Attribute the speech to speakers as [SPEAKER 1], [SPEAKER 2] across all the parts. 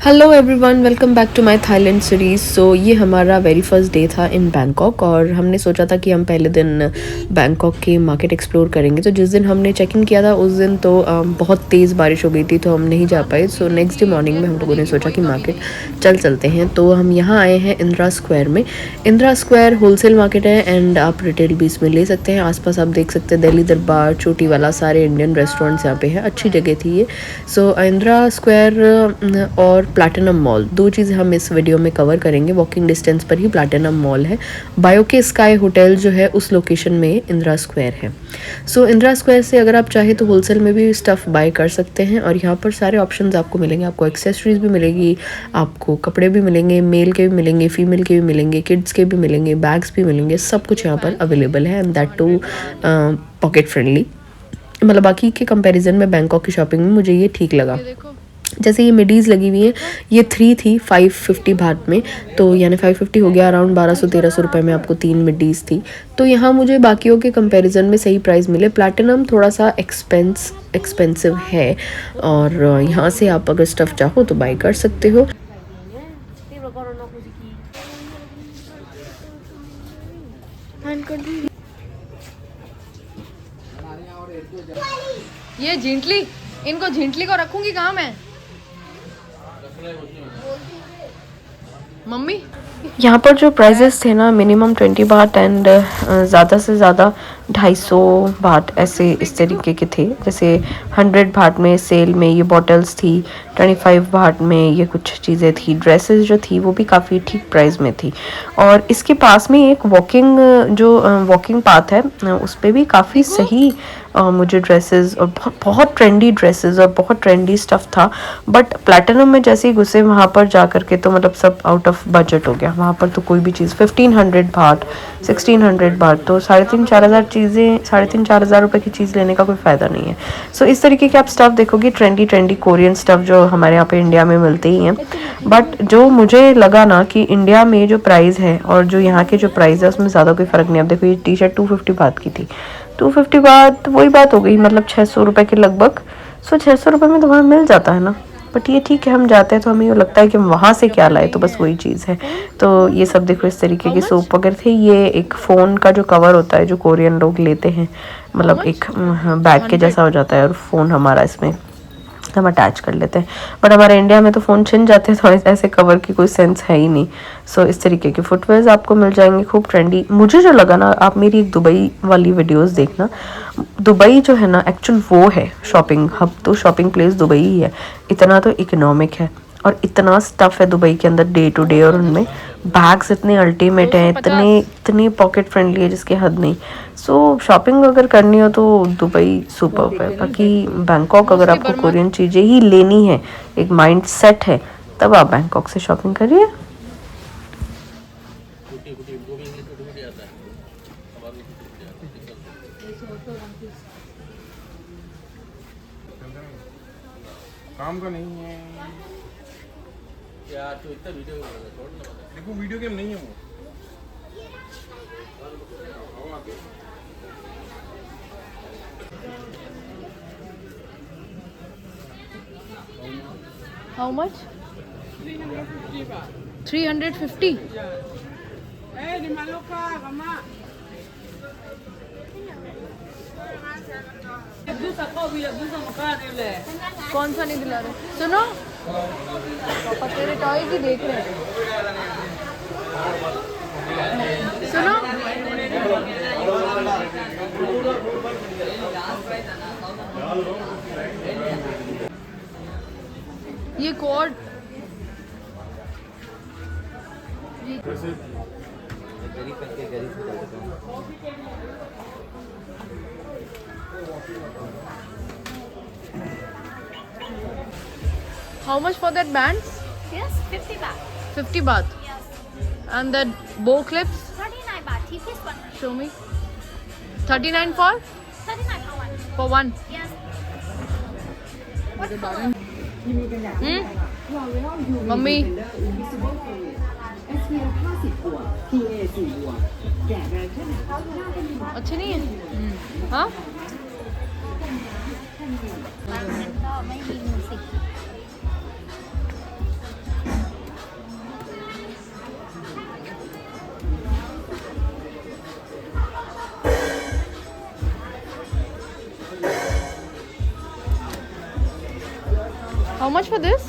[SPEAKER 1] Hello everyone, welcome back to my Thailand series. So ये हमारा very first day था in Bangkok और हमने सोचा था कि हम पहले दिन बैंकॉक के मार्केट एक्सप्लोर करेंगे। तो जिस दिन हमने चेक इन किया था उस दिन तो बहुत तेज़ बारिश हो गई थी, तो हम नहीं जा पाए। सो नेक्स्ट डे मॉर्निंग में हम लोगों ने सोचा कि मार्केट चलते हैं। तो हम यहाँ आए हैं इंदिरा स्क्वायर में। इंदिरा स्क्वायर होलसेल मार्केट है एंड आप रिटेल भी इसमें ले सकते हैं। आसपास आप देख सकते हैं दिल्ली दरबार, चोटी वाला, सारे इंडियन रेस्टोरेंट्स यहाँ पे है। अच्छी जगह थी ये। सो इंदिरा स्क्वायर और प्लैटिनम मॉल, दो चीज़ें हम इस वीडियो में कवर करेंगे। वॉकिंग डिस्टेंस पर ही प्लैटिनम मॉल है। बायोके स्काई होटल जो है उस लोकेशन में इंदिरा स्क्वायर है। सो इंदिरा स्क्वायर से अगर आप चाहें तो होलसेल में भी स्टफ़ बाय कर सकते हैं और यहाँ पर सारे ऑप्शंस आपको मिलेंगे। आपको एक्सेसरीज भी मिलेगी, आपको कपड़े भी मिलेंगे, मेल के भी मिलेंगे, फीमेल के भी मिलेंगे, किड्स के भी मिलेंगे, बैग्स भी मिलेंगे। सब कुछ यहाँ पर अवेलेबल है and that too pocket friendly. मतलब बाकी के कंपैरिजन में बैंकॉक की शॉपिंग में मुझे ये ठीक लगा। जैसे ये मिडीज़ लगी हुई है, ये 3 थी 550 बात में, तो यानी 550 हो गया, अराउंड 1200-1300 रुपये में आपको 3 मिडीज़ थी। तो यहाँ मुझे बाकियों के कंपैरिजन में सही प्राइस मिले। प्लैटिनम थोड़ा सा एक्सपेंसिव है और यहाँ से आप अगर स्टफ़ चाहो तो बाई कर सकते हो।
[SPEAKER 2] ये झिंटली, इनको झिंटली को रखूंगी कहाँ मैं? मम्मी
[SPEAKER 1] यहाँ पर जो प्राइजेस थे ना, मिनिमम 20 बात एंड ज़्यादा से ज़्यादा 250 बात, ऐसे इस तरीके के थे। जैसे 100 बात में सेल में ये बॉटल्स थी, 25 बात में ये कुछ चीज़ें थी। ड्रेसेस जो थी वो भी काफ़ी ठीक प्राइस में थी। और इसके पास में एक वॉकिंग पाथ है, उस पर भी काफ़ी सही मुझे ड्रेसेस और बहुत ट्रेंडी ड्रेसेस और बहुत ट्रेंडी स्टफ़ था। बट प्लैटिनम में जैसे ही घुसे वहाँ पर जा कर के तो मतलब सब आउट ऑफ बजट हो गया। वहाँ पर तो कोई भी चीज़ 1500 बात, 1600 बात, तो 3,500-4,000 रुपये की चीज़ लेने का कोई फ़ायदा नहीं है। सो इस तरीके के आप स्टफ़ देखोगे, ट्रेंडी कोरियन स्टफ़ जो हमारे यहाँ पे इंडिया में मिलते ही हैं। बट जो मुझे लगा ना कि इंडिया में जो प्राइस है और जो यहाँ के जो प्राइस है उसमें ज़्यादा कोई फ़र्क नहीं। अब देखो ये टी शर्ट 250 बात की थी, 250 बात वही बात हो गई, मतलब 600 रुपये के लगभग। 600 रुपये में तो वहाँ मिल जाता है ना। बट ये ठीक है, हम जाते हैं तो हमें लगता है कि हम वहाँ से क्या लाए, तो बस वही चीज़ है। तो ये सब देखो इस तरीके की सोप वगैरह थे। ये एक फ़ोन का जो कवर होता है जो कोरियन लोग लेते हैं, मतलब एक बैग के जैसा हो जाता है और फ़ोन हमारा इसमें हम अटैच कर लेते हैं। बट हमारे इंडिया में तो फ़ोन छिन जाते हैं, तो ऐसे कवर की कोई सेंस है ही नहीं। सो इस तरीके के फुटवेयर्स आपको मिल जाएंगे, खूब ट्रेंडी। मुझे जो लगा ना, आप मेरी एक दुबई वाली वीडियोस देखना। दुबई जो है ना एक्चुअल वो है शॉपिंग हब, तो शॉपिंग प्लेस दुबई ही है। इतना तो इकोनॉमिक है और इतना स्टफ़ है दुबई के अंदर डे टू डे, और उनमें बैग्स इतने अल्टीमेट हैं, इतने पॉकेट फ्रेंडली है जिसके हद नहीं। सो शॉपिंग अगर करनी हो तो दुबई सुपर्ब है। बाकी बैंकॉक अगर आपको कोरियन चीज़ें ही लेनी है, एक माइंड सेट है, तब आप बैंकॉक से शॉपिंग करिए।
[SPEAKER 3] काम का नहीं है यार, तो इतना वीडियो देखो, वीडियो गेम नहीं है वो।
[SPEAKER 2] How much? 350। कौन सा नहीं दिला रहे? सुनो, पापा तेरे टॉयज ही देख रहे हैं। सुनो, ये cord How much for that band?
[SPEAKER 4] Yes, 50 baht.
[SPEAKER 2] 50 baht.
[SPEAKER 4] Yes.
[SPEAKER 2] And that bow clips?
[SPEAKER 4] 39 baht. He piece one.
[SPEAKER 2] Show me. 39 for?
[SPEAKER 4] 39 for one.
[SPEAKER 2] For one.
[SPEAKER 4] Yes.
[SPEAKER 2] Mummy अच्छे नहीं है? हाँ How much for this?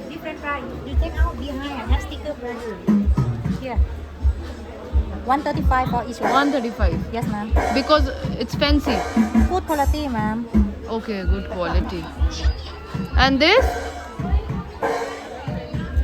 [SPEAKER 5] Different price. You take out behind and have sticker brother. Here. 135 for each one.
[SPEAKER 2] 135.
[SPEAKER 5] Yes, ma'am.
[SPEAKER 2] Because it's fancy.
[SPEAKER 5] Good quality, ma'am.
[SPEAKER 2] Okay, good quality. And this?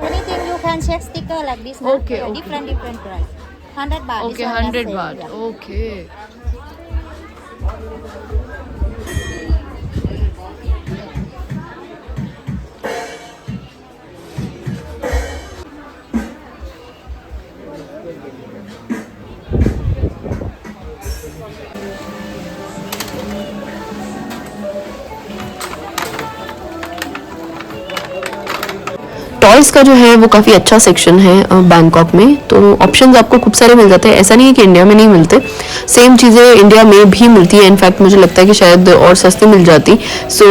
[SPEAKER 5] Anything you can check sticker like this. Ma'am.
[SPEAKER 2] Okay,
[SPEAKER 5] Yeah,
[SPEAKER 2] okay.
[SPEAKER 5] Different price. 100 baht.
[SPEAKER 2] Okay,
[SPEAKER 5] This one
[SPEAKER 2] 100
[SPEAKER 5] last
[SPEAKER 2] baht.
[SPEAKER 5] sale, yeah.
[SPEAKER 2] Okay.
[SPEAKER 1] Toys का जो है वो काफ़ी अच्छा section है Bangkok में, तो options आपको खूब सारे मिल जाते हैं। ऐसा नहीं है कि इंडिया में नहीं मिलते, सेम चीज़ें इंडिया में भी मिलती है। इनफैक्ट मुझे लगता है कि शायद और सस्ती मिल जाती। सो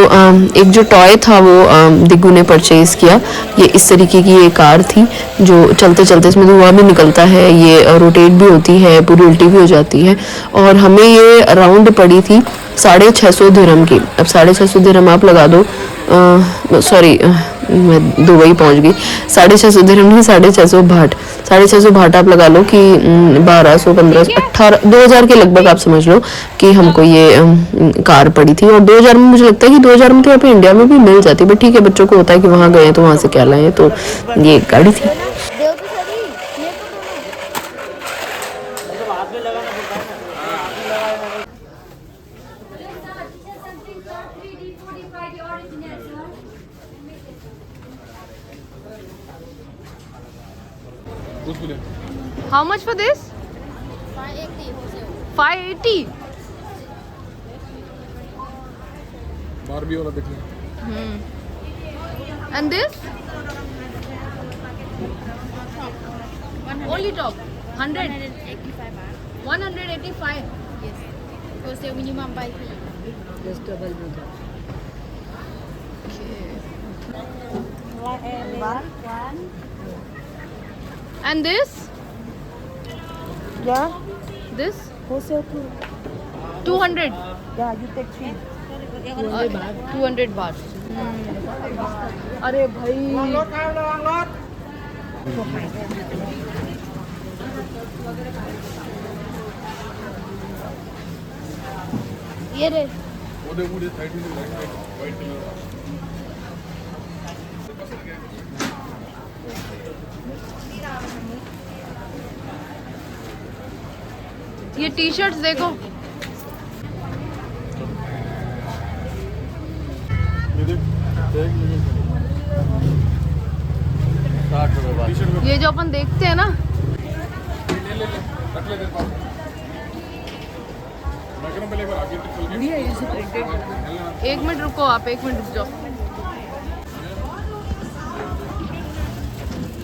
[SPEAKER 1] एक जो टॉय था वो दिग्गू ने परचेज़ किया। ये इस तरीके की ये कार थी जो चलते चलते इसमें धुआं भी निकलता है, ये रोटेट भी होती है, पूरी उल्टी भी हो जाती है। और हमें ये अराउंड पड़ी थी 650 दिरहम की। अब 650 दिरहम आप लगा दो, सॉरी मैं दुबई पहुंच गई। 650 दिरहम नहीं, 650 भाट। 650 भाट आप लगा लो कि 1200 1500 18 2000 के लगभग आप समझ लो कि हमको ये कार पड़ी थी। और 2000 में मुझे लगता है कि 2000 में तो यहाँ पे इंडिया में भी मिल जाती, बट ठीक है, बच्चों को होता है कि वहाँ गए तो वहाँ से क्या लाए, तो ये गाड़ी थी।
[SPEAKER 2] How much for this? 580.
[SPEAKER 3] Barbie वाला देख लें।
[SPEAKER 2] And this? Only top. 100.
[SPEAKER 4] 185 baht.
[SPEAKER 2] 185.
[SPEAKER 4] Yes. Wholesale minimum buy fee.
[SPEAKER 2] And this?
[SPEAKER 6] Yeah,
[SPEAKER 2] This?
[SPEAKER 6] wholesale too.
[SPEAKER 2] 200.
[SPEAKER 6] Yeah, you take three.
[SPEAKER 2] 200 baht. अरे भाई ये रे
[SPEAKER 3] वो देखो मुझे साइड में वाइट कलर।
[SPEAKER 2] ये टी शर्ट्स देखो।
[SPEAKER 3] ये देख, देख मुझे 60 रुपए बाद। टी-शर्ट
[SPEAKER 2] ये जो अपन देखते हैं ना,
[SPEAKER 3] ले ले ले, रख ले तेरे पास। मैं कह रहा हूं पहले एक बार आगे तक चल के।
[SPEAKER 2] 1 मिनट रुको, आप 1 मिनट रुक जाओ।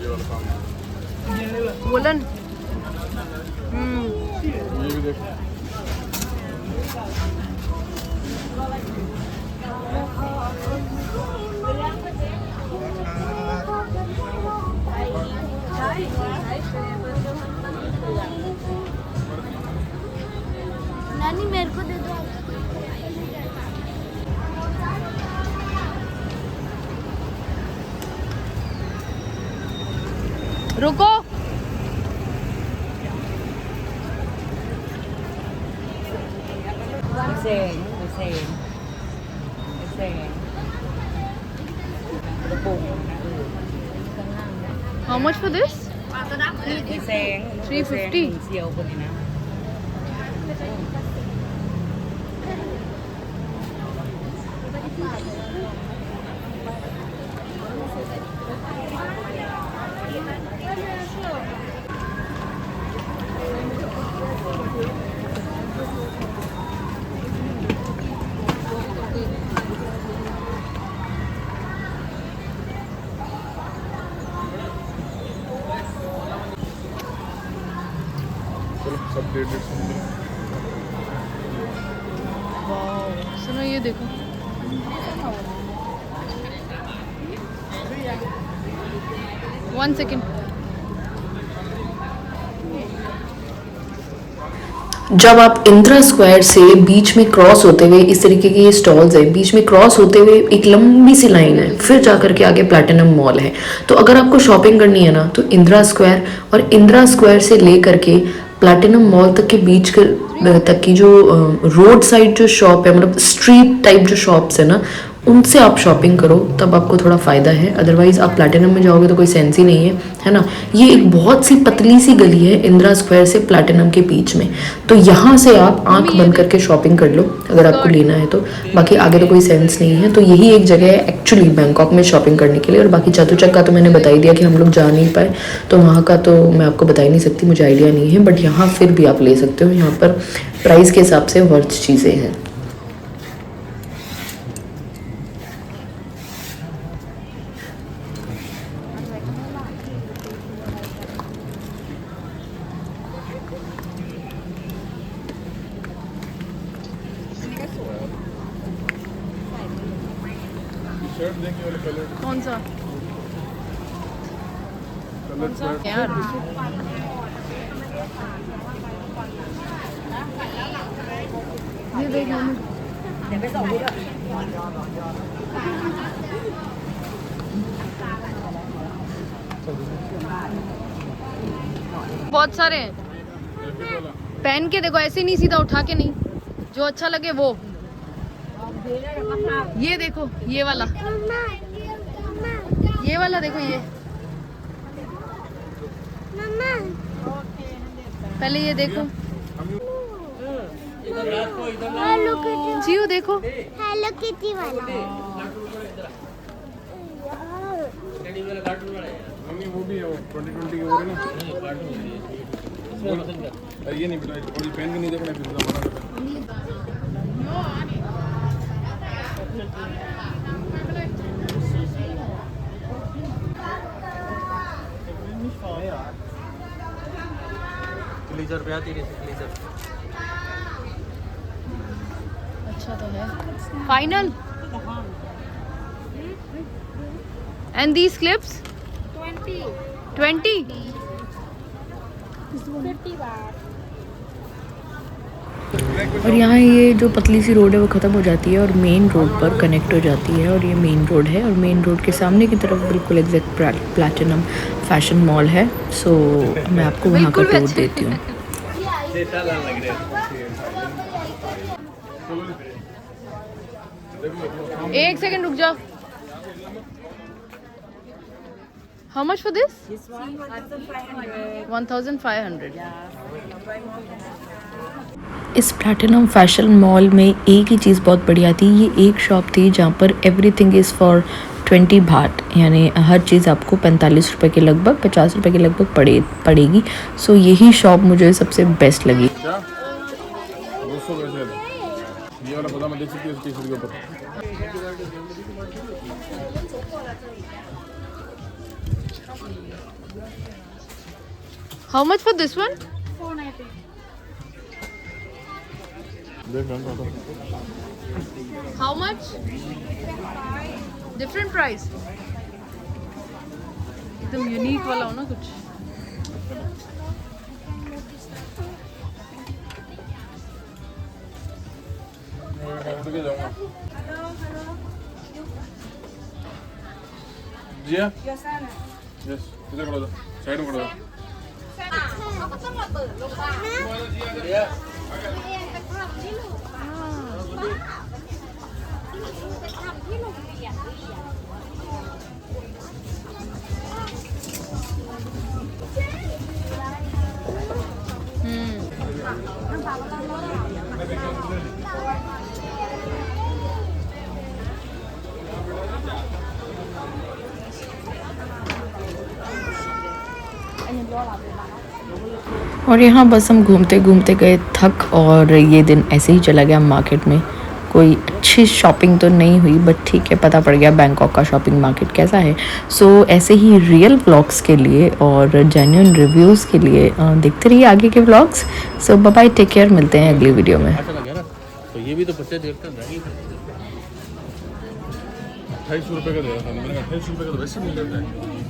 [SPEAKER 3] ये वाला काम।
[SPEAKER 2] वुलन।
[SPEAKER 3] ये भी देख।
[SPEAKER 4] नानी मेरे को दे दो।
[SPEAKER 2] रुको। How much for this? 350.
[SPEAKER 3] चलो सब डेटेड सुन।
[SPEAKER 2] सुनो ये देखो, वन सेकेंड।
[SPEAKER 1] जब आप इंदिरा स्क्वायर से बीच में क्रॉस होते हुए इस तरीके के ये स्टॉल्स हैं, बीच में क्रॉस होते हुए एक लंबी सी लाइन है, फिर जाकर के आगे प्लैटिनम मॉल है। तो अगर आपको शॉपिंग करनी है ना तो इंदिरा स्क्वायर और इंदिरा स्क्वायर से ले करके प्लैटिनम मॉल तक के बीच तक की जो रोड साइड जो शॉप है, मतलब स्ट्रीट टाइप जो शॉप्स है ना, उनसे आप शॉपिंग करो, तब आपको थोड़ा फ़ायदा है। अदरवाइज़ आप प्लैटिनम में जाओगे तो कोई सेंस ही नहीं है ना। ये एक बहुत सी पतली सी गली है इंदिरा स्क्वायर से प्लैटिनम के बीच में, तो यहाँ से आप आंख बंद करके शॉपिंग कर लो अगर आपको लेना है तो। बाकी आगे तो कोई सेंस नहीं है। तो यही एक जगह है एक्चुअली बैंकॉक में शॉपिंग करने के लिए। और बाकी चतुचक का तो मैंने बता ही दिया कि हम लोग जा नहीं पाए, तो वहाँ का तो मैं आपको बता ही नहीं सकती, मुझे आइडिया नहीं है। बट यहाँ फिर भी आप ले सकते हो, यहाँ पर प्राइस के हिसाब से वर्थ चीज़ें हैं।
[SPEAKER 2] कौन सा यार? ये देख बहुत सारे हैं, पहन के देखो, ऐसे नहीं, सीधा उठा के नहीं, जो अच्छा लगे वो। ये देखो, ये वाला देखो, ये पहले ये देखो, जियो देखो,
[SPEAKER 4] हेलो किटी वाला।
[SPEAKER 3] मम्मी वो भी है, वो 2020 के वो है ना, ये नहीं बेटा, और ये पहन के नहीं देखना फिर जमाना का।
[SPEAKER 7] ग्लीजर पे आती है, ग्लीजर
[SPEAKER 2] अच्छा तो है। फाइनल एंड दीज क्लिप्स 20
[SPEAKER 1] और यहाँ ये जो पतली सी रोड है वो ख़त्म हो जाती है और मेन रोड पर कनेक्ट हो जाती है। और ये मेन रोड है, और मेन रोड के सामने की तरफ बिल्कुल एग्जैक्ट प्लैटिनम फैशन मॉल है। सो मैं आपको वहाँ का टूर देती हूँ।
[SPEAKER 2] एक सेकंड रुक जाओ। How much for this? 1,500.
[SPEAKER 1] इस प्लैटिनम फैशन मॉल में एक ही चीज़ बहुत बढ़िया थी। ये एक शॉप थी जहाँ पर एवरीथिंग इज़ फॉर 20 बाट, यानी हर चीज़ आपको 45 रुपये के लगभग, 50 रुपये के लगभग पड़ेगी। सो यही शॉप मुझे सबसे बेस्ट लगी।
[SPEAKER 3] क्या 200 पैसे ये वाला पता मैं देख सकती हूँ टी शर्ट के ऊपर।
[SPEAKER 2] How much for this one?
[SPEAKER 4] 490.
[SPEAKER 3] देख रहा हूँ।
[SPEAKER 2] How much? Different price. एकदम यूनिक वाला हो ना कुछ।
[SPEAKER 3] जिया यस इधर खड़ा हो, साइड में खड़ा हो।
[SPEAKER 1] और यहाँ बस हम घूमते घूमते गए थक, और ये दिन ऐसे ही चला गया मार्केट में। कोई अच्छी शॉपिंग तो नहीं हुई, बट ठीक है, पता पड़ गया बैंकॉक का शॉपिंग मार्केट कैसा है। सो ऐसे ही रियल व्लॉग्स के लिए और जेन्युइन रिव्यूज़ के लिए देखते रहिए आगे के व्लॉग्स। सो बाय बाय, टेक केयर, मिलते हैं अगली वीडियो में।
[SPEAKER 7] तो ये भी तो बच्चे देखते हैं।
[SPEAKER 3] 28 रुपये का दे रहा था मैंने, 28 रुपये का तो वैसे मिल जाता है।